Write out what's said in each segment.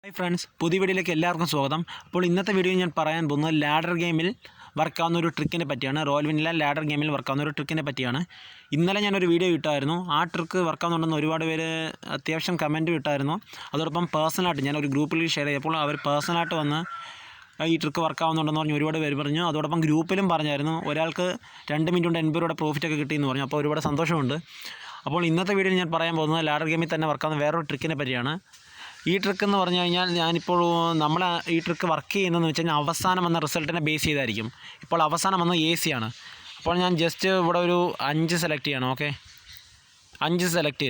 Hi friends, പുതിയ വീഡിയോയിലേക്ക് എല്ലാവർക്കും സ്വാഗതം. അപ്പോൾ ഇന്നത്തെ വീഡിയോ ഞാൻ പറയാൻ പോകുന്നത് ലാഡർ ഗെയിമിൽ വർക്കാവുന്ന ഒരു ട്രിക്കിനെ പറ്റിയാണ്. റോയൽ വെനില ലാഡർ ഗെയിമിൽ വർക്കാവുന്ന ഒരു ട്രിക്കിനെ പറ്റിയാണ്. ഇന്നലെ ഞാനൊരു വീഡിയോ ഇട്ടായിരുന്നു. ആ ട്രിക്ക് വർക്കാവുന്നുണ്ടെന്ന് ഒരുപാട് പേര് അത്യാവശ്യം കമൻറ്റ് ഇട്ടായിരുന്നു. അതോടൊപ്പം പേഴ്സണലായിട്ട് ഞാനൊരു ഗ്രൂപ്പിൽ ഷെയർ ചെയ്തപ്പോൾ അവർ പേഴ്സണലായിട്ട് വന്ന് ഈ ട്രിക്ക് വർക്കാവുന്നുണ്ടെന്ന് പറഞ്ഞ് ഒരുപാട് പേര് പറഞ്ഞു. അതോടൊപ്പം ഗ്രൂപ്പിലും പറഞ്ഞായിരുന്നു ഒരാൾക്ക് 2 മിനിറ്റ് കൊണ്ട് 80 രൂപയുടെ പ്രോഫിറ്റൊക്കെ കിട്ടിയെന്ന് പറഞ്ഞു. അപ്പോൾ ഒരുപാട് സന്തോഷമുണ്ട്. അപ്പോൾ ഇന്നത്തെ വീഡിയോയിൽ ഞാൻ പറയാൻ പോകുന്നത് ലാഡർ ഗെയിമിൽ തന്നെ വർക്കാവുന്ന വേറൊരു ട്രിക്കിനെ പറ്റിയാണ്. ഈ ട്രിക്ക് എന്ന് പറഞ്ഞു കഴിഞ്ഞാൽ ഞാനിപ്പോൾ നമ്മൾ ഈ ട്രിക്ക് വർക്ക് ചെയ്യുന്നതെന്ന് വെച്ച് കഴിഞ്ഞാൽ അവസാനം വന്ന റിസൾട്ടിനെ ബേസ് ചെയ്തായിരിക്കും. ഇപ്പോൾ അവസാനം വന്ന AC ആണ്. അപ്പോൾ ഞാൻ ജസ്റ്റ് ഇവിടെ ഒരു 5 സെലക്ട് ചെയ്യണം. ഓക്കെ, 5 സെലക്ട്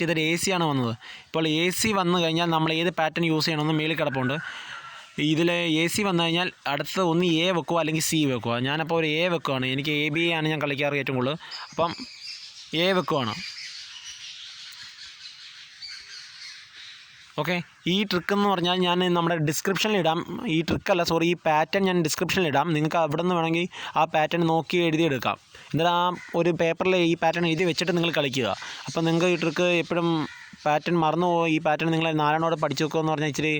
ചെയ്തിട്ട് AC ആണ് വന്നത്. ഇപ്പോൾ AC വന്നു കഴിഞ്ഞാൽ നമ്മൾ ഏത് പാറ്റേൺ യൂസ് ചെയ്യണമെന്ന് മേളിൽ കിടപ്പുണ്ട്. ഇതിൽ AC വന്നു കഴിഞ്ഞാൽ അടുത്ത് ഒന്ന് A വെക്കുക അല്ലെങ്കിൽ C വെക്കുക. ഞാനപ്പോൾ ഒരു A വെക്കുകയാണ്. എനിക്ക് AB ആണ് ഞാൻ കളിക്കാറ് ഏറ്റവും കൂടുതൽ. അപ്പം A വെക്കുകയാണ്. ഓക്കെ, ഈ ട്രിക്ക് എന്ന് പറഞ്ഞാൽ ഞാൻ നമ്മുടെ ഡിസ്ക്രിപ്ഷനിൽ ഇടാം. ഈ പാറ്റേൺ ഞാൻ ഡിസ്ക്രിപ്ഷനിൽ ഇടാം. നിങ്ങൾക്ക് അവിടെ നിന്ന് വേണമെങ്കിൽ ആ പാറ്റേൺ നോക്കി എഴുതിയെടുക്കാം. എന്നിട്ട് ആ ഒരു പേപ്പറിൽ ഈ പാറ്റേൺ എഴുതി വെച്ചിട്ട് നിങ്ങൾ കളിക്കുക. അപ്പോൾ നിങ്ങൾക്ക് ഈ ട്രിക്ക് എപ്പോഴും പാറ്റേൺ മറന്നു പോകും. ഈ പാറ്റേൺ നിങ്ങൾ നാലെണ്ണോടെ പഠിച്ചു വെക്കുക എന്ന് പറഞ്ഞാൽ ഇച്ചിരി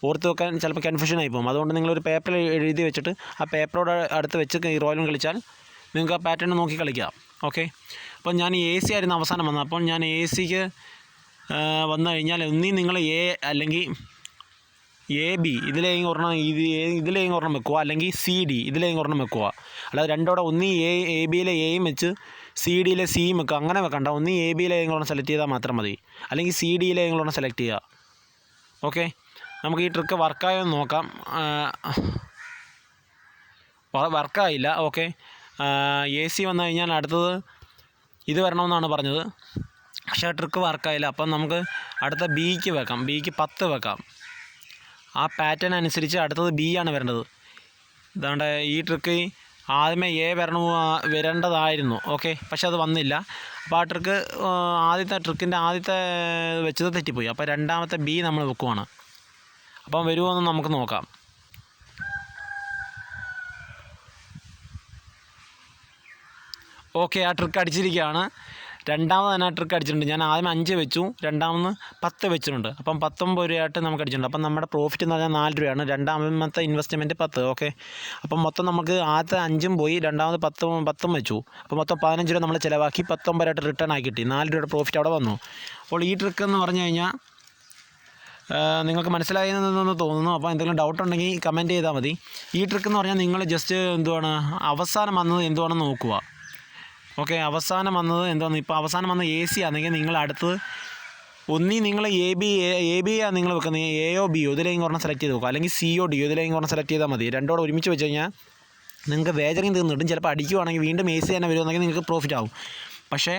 ഓർത്ത് വെക്കാൻ ചിലപ്പോൾ കൺഫ്യൂഷൻ ആയി പോകും. അതുകൊണ്ട് നിങ്ങളൊരു പേപ്പറിൽ എഴുതി വെച്ചിട്ട് ആ പേപ്പറോട് അടുത്ത് വെച്ച് ഈ റോയലും കളിച്ചാൽ നിങ്ങൾക്ക് ആ പാറ്റേൺ നോക്കി കളിക്കാം. ഓക്കെ, അപ്പോൾ ഞാൻ AC ആയിരുന്നു അവസാനം വന്നത്. അപ്പോൾ ഞാൻ ACക്ക് വന്നു കഴിഞ്ഞാൽ ഒന്നീ നിങ്ങൾ A അല്ലെങ്കിൽ AB ഇതിലേയും ഒരെണ്ണം വെക്കുക, അല്ലെങ്കിൽ CD ഇതിലേയും ഒരെണ്ണം വെക്കുക. അല്ലാതെ രണ്ടോടെ ഒന്നീ ABയിലെ Aയും വെച്ച് CDയിലെ Cയും വെക്കുക. അങ്ങനെ വെക്കണ്ട. ഒന്നീ ABയിലെ ഒരെണ്ണം സെലക്ട് ചെയ്താൽ മാത്രം മതി, അല്ലെങ്കിൽ CDയിലെ ഒരെണ്ണം സെലക്ട് ചെയ്യുക. ഓക്കെ, നമുക്ക് ഈ ട്രിക്ക് വർക്കായെന്ന് നോക്കാം. വർക്കായില്ല. ഓക്കെ, AC വന്നു കഴിഞ്ഞാൽ അടുത്തത് ഇത് വരണമെന്നാണ് പറഞ്ഞത്. പക്ഷേ ട്രിക്ക് വർക്കായില്ല. അപ്പം നമുക്ക് അടുത്ത Bക്ക് വെക്കാം. Bക്ക് 10 വെക്കാം. ആ പാറ്റേൺ അനുസരിച്ച് അടുത്തത് B ആണ് വരേണ്ടത്. ഇതാണ്ട് ഈ ട്രിക്ക് ആദ്യമേ A വരേണ്ടതായിരുന്നു. ഓക്കെ, പക്ഷെ അത് വന്നില്ല. അപ്പോൾ ആ ട്രിക്ക് ട്രിക്കിൻ്റെ ആദ്യത്തെ വെച്ചത് തെറ്റിപ്പോയി. അപ്പോൾ രണ്ടാമത്തെ B നമ്മൾ വെക്കുവാണ്. അപ്പം വരുമോ എന്ന് നമുക്ക് നോക്കാം. ഓക്കെ, ആ ട്രിക്ക് അടിച്ചിരിക്കുകയാണ്. രണ്ടാമത് തന്നെ ട്രിക്ക് അടിച്ചിട്ടുണ്ട്. ഞാൻ ആദ്യം 5 വെച്ചു, രണ്ടാമത് 10 വെച്ചിട്ടുണ്ട്. അപ്പം 19 രൂപയായിട്ട് നമുക്ക് അടിച്ചിട്ടുണ്ട്. അപ്പം നമ്മുടെ പ്രോഫിറ്റ് എന്ന് പറഞ്ഞാൽ 4 രൂപയാണ്. രണ്ടാമത്തെ ഇൻവെസ്റ്റ്മെൻറ്റ് 10. ഓക്കെ, അപ്പം മൊത്തം നമുക്ക് ആദ്യത്തെ 5 പോയി, രണ്ടാമത് 10 വെച്ചു. അപ്പോൾ മൊത്തം 15 രൂപ നമ്മൾ ചിലവാക്കി 19 രൂപയായിട്ട് റിട്ടേൺ ആക്കി കിട്ടി. 4 രൂപയുടെ പ്രോഫിറ്റ് അവിടെ വന്നു. അപ്പോൾ ഈ ട്രിക്ക് എന്ന് പറഞ്ഞു കഴിഞ്ഞാൽ നിങ്ങൾക്ക് മനസ്സിലായെന്ന് തോന്നുന്നു. അപ്പോൾ എന്തെങ്കിലും ഡൗട്ട് ഉണ്ടെങ്കിൽ കമൻറ്റ് ചെയ്താൽ മതി. ഈ ട്രിക്ക് എന്ന് പറഞ്ഞാൽ നിങ്ങൾ ജസ്റ്റ് അവസാനം വന്നത് എന്തുവാണെന്ന് നോക്കുക. ഓക്കെ, അവസാനം വന്നത് എന്താണെന്ന്. ഇപ്പോൾ അവസാനം വന്ന AC ആണെങ്കിൽ നിങ്ങൾ അടുത്തത് ഒന്നീ നിങ്ങൾ AB ആണ് നിങ്ങൾ വെക്കുന്നത്. AO BO ഇതിലേയും ഒരെണ്ണം സെലക്ട് ചെയ്ത് വെക്കുക, അല്ലെങ്കിൽ CO DO ഇതിലേയും ഒരെണ്ണം സെലക്ട് ചെയ്താൽ മതി. രണ്ടോടെ ഒരുമിച്ച് വെച്ച് കഴിഞ്ഞാൽ നിങ്ങൾക്ക് വേജറിങ് തീർന്നിട്ടും ചിലപ്പോൾ അടിക്കുവാണെങ്കിൽ വീണ്ടും AC തന്നെ വരുമെന്നെങ്കിൽ നിങ്ങൾക്ക് പ്രോഫിറ്റ് ആവും. പക്ഷേ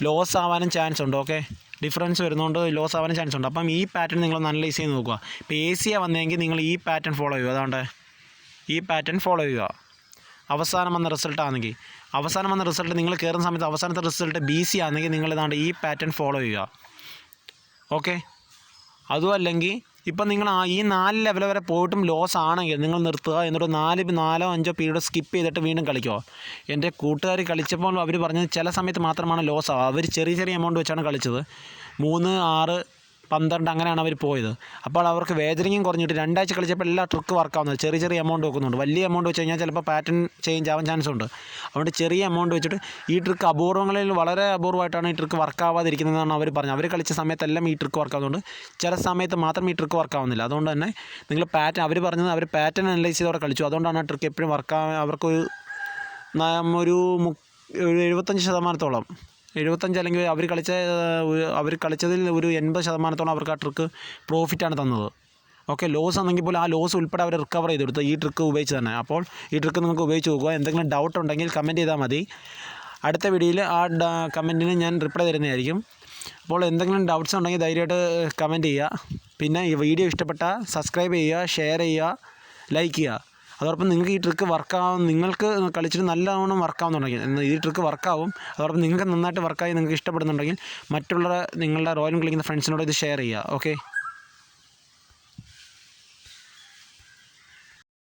ലോസ് ആവാനും ചാൻസ് ഉണ്ട്. ഓക്കെ, ഡിഫറൻസ് വരുന്നതുകൊണ്ട് ലോസ് ആവാനും ചാൻസ് ഉണ്ട്. അപ്പം ഈ പാറ്റേൺ നിങ്ങൾ അനലൈസ് ചെയ്ത് നോക്കുക. ഇപ്പോൾ AC വന്നെങ്കിൽ നിങ്ങൾ ഈ പാറ്റേൺ ഫോളോ ചെയ്യുക. അതുകൊണ്ട് ഈ പാറ്റേൺ ഫോളോ ചെയ്യുക. അവസാനം വന്ന റിസൾട്ടാണെങ്കിൽ നിങ്ങൾ കയറുന്ന സമയത്ത് അവസാനത്തെ റിസൾട്ട് BC ആണെങ്കിൽ നിങ്ങൾ ഏതാണ്ട് ഈ പാറ്റേൺ ഫോളോ ചെയ്യുക. ഓക്കെ, അതും അല്ലെങ്കിൽ ഇപ്പം നിങ്ങൾ ഈ 4 ലെവൽ വരെ പോയിട്ടും ലോസ് ആണെങ്കിൽ നിങ്ങൾ നിർത്തുക. എന്നിട്ട് 4-5 പീരീഡ് സ്കിപ്പ് ചെയ്തിട്ട് വീണ്ടും കളിക്കുക. എൻ്റെ കൂട്ടുകാർ കളിച്ചപ്പോൾ അവർ പറഞ്ഞത് ചില സമയത്ത് മാത്രമാണ് ലോസ് ആവുക. അവർ ചെറിയ എമൗണ്ട് വെച്ചാണ് കളിച്ചത്. 3, 6, 12 അങ്ങനെയാണ് അവർ പോയത്. അപ്പോൾ അവർക്ക് വേജറിങ്ങും കുറഞ്ഞിട്ട് 2 ആഴ്ച കളിച്ചപ്പോൾ എല്ലാ ട്രിക്ക് വർക്കാവുന്നത്. ചെറിയ എമൗണ്ട് വെക്കുന്നുണ്ട്. വലിയ എമൗണ്ട് വെച്ച് കഴിഞ്ഞാൽ ചിലപ്പോൾ പാറ്റേൺ ചേഞ്ച് ആവാൻ ചാൻസ് ഉണ്ട്. അതുകൊണ്ട് ചെറിയ എമൗണ്ട് വെച്ചിട്ട് ഈ ട്രിക്ക് വളരെ അപൂർവമായിട്ടാണ് ഈ ട്രിക്ക് വർക്കാവാതിരിക്കുന്നതെന്നാണ് അവർ പറഞ്ഞത്. അവർ കളിച്ച സമയത്തെല്ലാം ഈ ട്രിക്ക് വർക്കാവുന്നുണ്ട്. ചില സമയത്ത് മാത്രം ഈ ട്രിക്ക് വർക്കാവുന്നില്ല. അതുകൊണ്ട് തന്നെ നിങ്ങൾ അവർ പറഞ്ഞത് അവർ പാറ്റേൺ അനലൈസ് ചെയ്തവിടെ കളിച്ചു. അതുകൊണ്ടാണ് ആ ട്രിക്ക് എപ്പോഴും അവർക്കൊരു 75% 75 അല്ലെങ്കിൽ അവർ കളിച്ചതിൽ ഒരു 80% അവർക്ക് ആ ട്രിക്ക് പ്രോഫിറ്റാണ് തന്നത്. ഓക്കെ, ലോസ് ആണെങ്കിൽ പോലും ആ ലോസ് ഉൾപ്പെടെ അവർ റിക്കവർ ചെയ്തെടുത്തു ഈ ട്രിക്ക് ഉപയോഗിച്ച് തന്നെ. അപ്പോൾ ഈ ട്രിക്ക് നിങ്ങൾക്ക് ഉപയോഗിച്ച് നോക്കുക. എന്തെങ്കിലും ഡൗട്ട് ഉണ്ടെങ്കിൽ കമൻറ്റ് ചെയ്താൽ മതി. അടുത്ത വീഡിയോയിൽ ആ കമൻറ്റിന് ഞാൻ റിപ്ലൈ തരുന്നതായിരിക്കും. അപ്പോൾ എന്തെങ്കിലും ഡൗട്ട്സ് ഉണ്ടെങ്കിൽ ധൈര്യമായിട്ട് കമൻറ്റ് ചെയ്യുക. പിന്നെ ഈ വീഡിയോ ഇഷ്ടപ്പെട്ടാൽ സബ്സ്ക്രൈബ് ചെയ്യുക, ഷെയർ ചെയ്യുക, ലൈക്ക് ചെയ്യുക. അതോടൊപ്പം നിങ്ങൾക്ക് ഈ ട്രിക്ക് നിങ്ങൾക്ക് കളിച്ചിട്ട് നല്ലവണ്ണം വർക്കാവുന്നുണ്ടെങ്കിൽ ഈ ട്രിക്ക് വർക്കാവും. അതോടൊപ്പം നിങ്ങൾക്ക് നന്നായിട്ട് വർക്കായി നിങ്ങൾക്ക് ഇഷ്ടപ്പെടുന്നുണ്ടെങ്കിൽ നിങ്ങളുടെ റോയൽ കളിക്കുന്ന ഫ്രണ്ട്സിനോട് ഇത് ഷെയർ ചെയ്യുക. ഓക്കെ.